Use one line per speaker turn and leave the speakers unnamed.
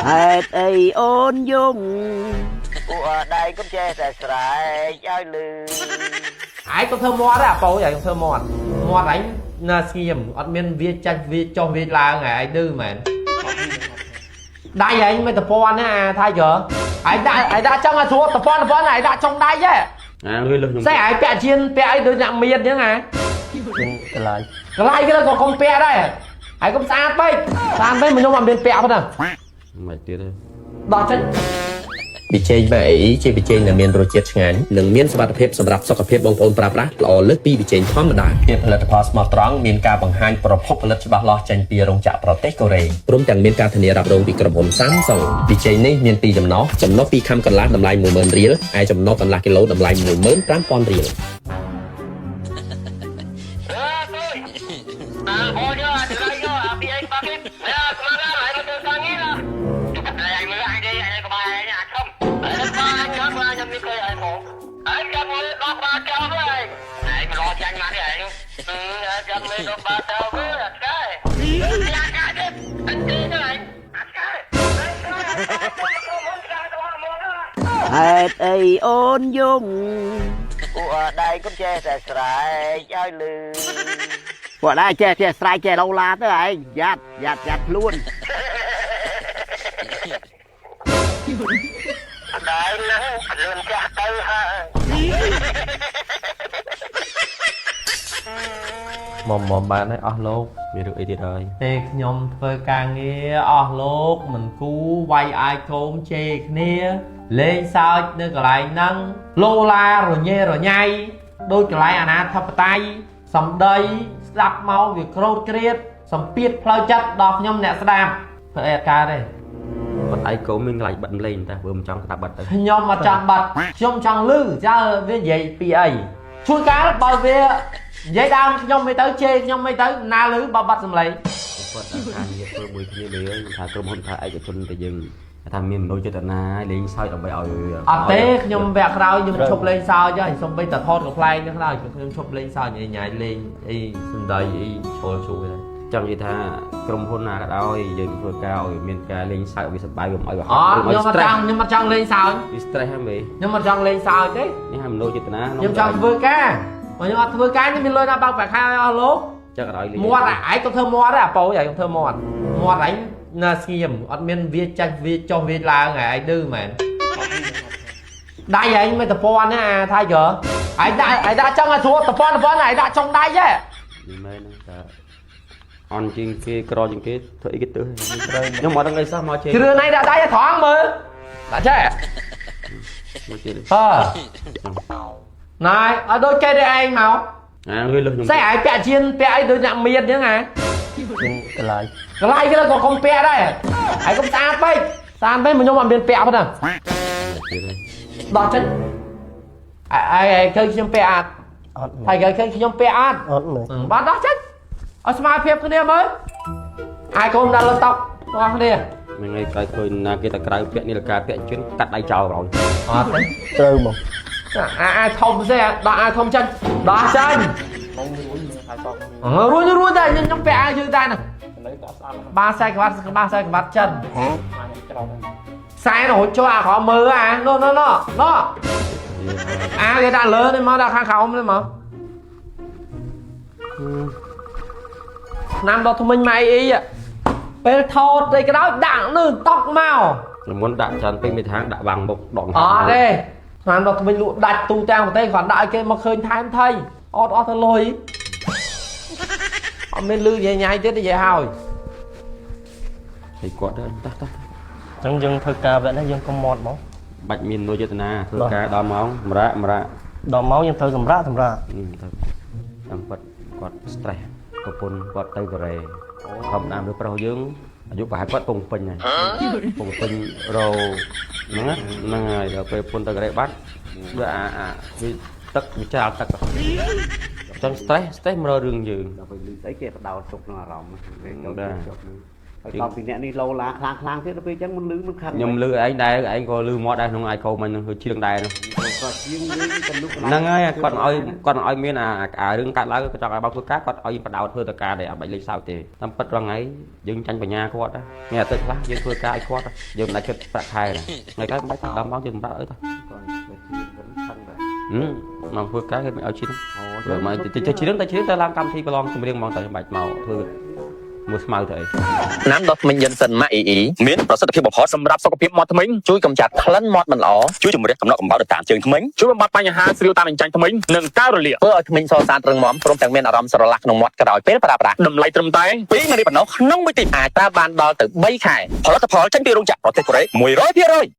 hệt ấy ôn dung của đây cũng che sẻ sải ai lư
ai có thơ mọt à bố vậy thơ mọt mọt anh là skiêm ở miền việt tranh việt cho việt là ngày anh đưa mà đây vậy anh mới tập phone á thay chưa ai đã trong là thua tập phone này đã trong đây chứ sẽ ai bẹ chiên bẹ ấy đôi nhặng miền chứ ngày cái like cái đó còn con bẹ đây ai cũng xa bay mà nhung làm bên bẹ thôi nè
mày tiếc đấy
đó chân
វិជ័យបែបអីជាវិជ័យដែលមានរសជាតិឆ្ងាញ់និងមានសុវត្ថិភាពសម្រាប់សុខភាពបងប្អូនប្រើប្រាស់ល្អលើសពីវិជ័យធម្មតាភាពផលិតផលស្មោះត្រង់មានការបង្ហាញប្រភពផលិតច្បាស់លាស់ចេញពីរោងចក្រប្រទេសកូរ៉េព្រមទាំងមានការធានារ៉ាប់រងពីក្រុមហ៊ុន Samsung វិជ័យនេះមានពីរចំណុច2ខាំកន្លះតម្លៃ 10000 រៀលហើយចំណុចកន្លះគីឡូតម្លៃ 15000 រៀល
hệt ấy ôn dung của đây cũng che sẻ sải ai lư của đây che sải che lâu la tới anh giặt luôn đây nắng luôn cha tới ha
mồm bạn ấy lốt
biết được ý thiệt rồi
tê nhom phơi càng nghe lốt mình cú vay ai thốn chê nia lên sao nơi cái lại nâng lô la rồi nhê rồi nhai đôi cái lại anh thập tay sầm đây đập máu việc rốt kriết sầm piết phơi chất đọt nhom nẹt đam phơi ca đây
bật ai cố mình lại bật lên ta vừa trong ta bật
nhom mà chẳng bật nhom chẳng lư ra với vậy pa chui cá bao về dây đam nhom mới tới chê nhom mới tới na lứ bao bật làm lấy
bật anh như tôi bùi như lưới thà tôi muốn thà ai cho chun tại dừng thằng miền núi cho tận na lên sao đồng bày ở
tế nhom vẹt rau nhom chụp lên sao chứ xong bây giờ thon của play nữa nào nhom chụp lên sao nhảy nhảy lên y xin đây y chui đây
trong gì thaក្រុមហ៊ុនណាក៏ដោយយើងធ្វើការឲ្យមានការលេងសើចវាសប្បាយវាមិនឲ្យ
nhưng mà trong lên sao
វា stress ហ្នឹងមេ
nhưng mà trong lên sao thế
នេះហើយមនុស្សចេតនា
nhưng trong vừa ca mà nhưng mà vừa ca nhưng mình lôi ra bao phải khai lốt
ចឹងក៏ដោយលេង
mọt ấy có thơ mọt đấy à bố vậy thơ mọt ấy là skiêm ở miền việt tranh việt cho việt là ngày anh đưa mà đây vậy anh mới tập phone á thay chưa ai đã trong là thua tập phone này đã trong đây chứ
អនជាងគេក្រជាងគេធ្វើអីគេទៅខ្ញុំមកដល់ថ្ងៃសោះមកជេ
cái này đã đây thoáng mơ đã chứ
មកជេ
này ở đôi cây đây anh màu
គេលុះខ្ញុំ
sẽ ai bẹ chiên bẹ ấy đôi nhặng miền nữa ngày cái like cái đó còn không bẹ đây ai cũng san bay mà nhung làm bên bẹ thôi nè đó chân ai chơi nhung bẹ thầy chơi nhung bẹ bắt đó chân ở smart phép cái này mới ai cũng đã lên tóc đó cái này
មួយថ្ងៃក្រោយឃើញណាគេតែក្រៅពាក់នេះលកាពាក់ជឿនកាត់ដៃចោលrồi
អត់ទេត្រូវមកអាធំទេដល់អាធំចិនដល់ចាញ់រួចតែខ្ញុំពាក់អាយឺតែណាបាសែក្បាត់ចិនខ្សែរហូតចូលអាខំមើលអាណូអាគេដាក់លើនេះមកដាក់ខាងក្រោមនេះមកnăm đó thông minh mày ý ạពេលថតđây cái đóដាក់នៅតក់មក
មុនដាក់ច្រើនពេកមួយthángដាក់វាំងមុខដង
អត់ទេឆ្នាំដល់វិញលក់ដាច់ទូទាំងប្រទេសគាត់ដាក់ឲ្យគេមកឃើញថែមថៃអត់ទៅលុយអត់មានលឺញ៉ៃទៀតទេនិយាយហើយ
thìគាត់ទៅតោះ
ចឹងយើងធ្វើការវគ្គនេះយើងកុំមាត់ហ្មង
បាច់មាននុយចេតនាធ្វើការដល់ម៉ោងសម្រាប់
ដល់ម៉ោងយើងត្រូវសម្រាប់ទៅ
តាមពិតគាត់ stress ប្រពន្ធគាត់ទៅកូរ៉េធម្មតាមើលប្រុសយើងអាយុប្រហែលគាត់ពងពេញហើយពងពេញរោហ្នឹងហើយដល់ពេលពន្ធទៅកូរ៉េបាត់វាវាទឹកវាចាលទឹកចឹង stress មករករឿងយើងដល់ពេលលឺស្អីគេបដោតទុកក្នុងអារម្មណ៍ដែរហើយដល់ពីអ្នកនេះលោឡាខ្លាំងទៀតដល់ពេលចឹងមិនលឺមិនខាត់ខ្ញុំលឺឯងដែរឯងក៏លឺមាត់ដែរក្នុង iPhone មិញនឹងគឺជ្រៀងដែរ ហ្នឹងហើយគាត់ឲ្យមានអារឿងកាត់ឡើងគាត់ចង់ឲ្យបើធ្វើការគាត់ឲ្យបដោតធ្វើតការដែលអត់បាច់លេខសើចទេតាមពិតរងថ្ងៃយើងចាញ់បញ្ញាគាត់មានអតិថិខ្លះយើងធ្វើការឲ្យគាត់យើងមិនអាចគិតប្រាក់ខែទេថ្ងៃក្រោយមិនបាច់10ម៉ោងយើងសម្រាប់អីទៅមកធ្វើការគេមិនឲ្យឈិនមកទៅឈិនទៅឡើងកម្មវិធីប្រឡងចម្រៀងហ្មងតែបាច់មកធ្វើមើលស្មៅទៅអី
ណាំដុសធ្មេញយិនសិនម៉ាក់អ៊ីមានប្រសិទ្ធភាពបំផុតសម្រាប់សុខភាពមាត់ធ្មេញជួយកម្ចាត់ក្លិនមាត់មិនល្អជួយជំរះកំណកកំបោរតាមជើងធ្មេញជួយបំបត្តិបញ្ហាស្រាវតាមអញ្ចាញធ្មេញនិងការរលាកធ្វើឲ្យធ្មេញសស្អាតរឹងមាំព្រមទាំងមានអារម្មណ៍ស្រឡះក្នុងមាត់ក្រោយពេលប្រើប្រាស់តម្លៃត្រឹមតែ2ម៉ានីប៉ុណ្ណោះក្នុងមួយទីអាចប្រើបានដល់ទៅ3ខែផលិតផលចេញពីរោងចក្រប្រទេសកូរ៉េ 100%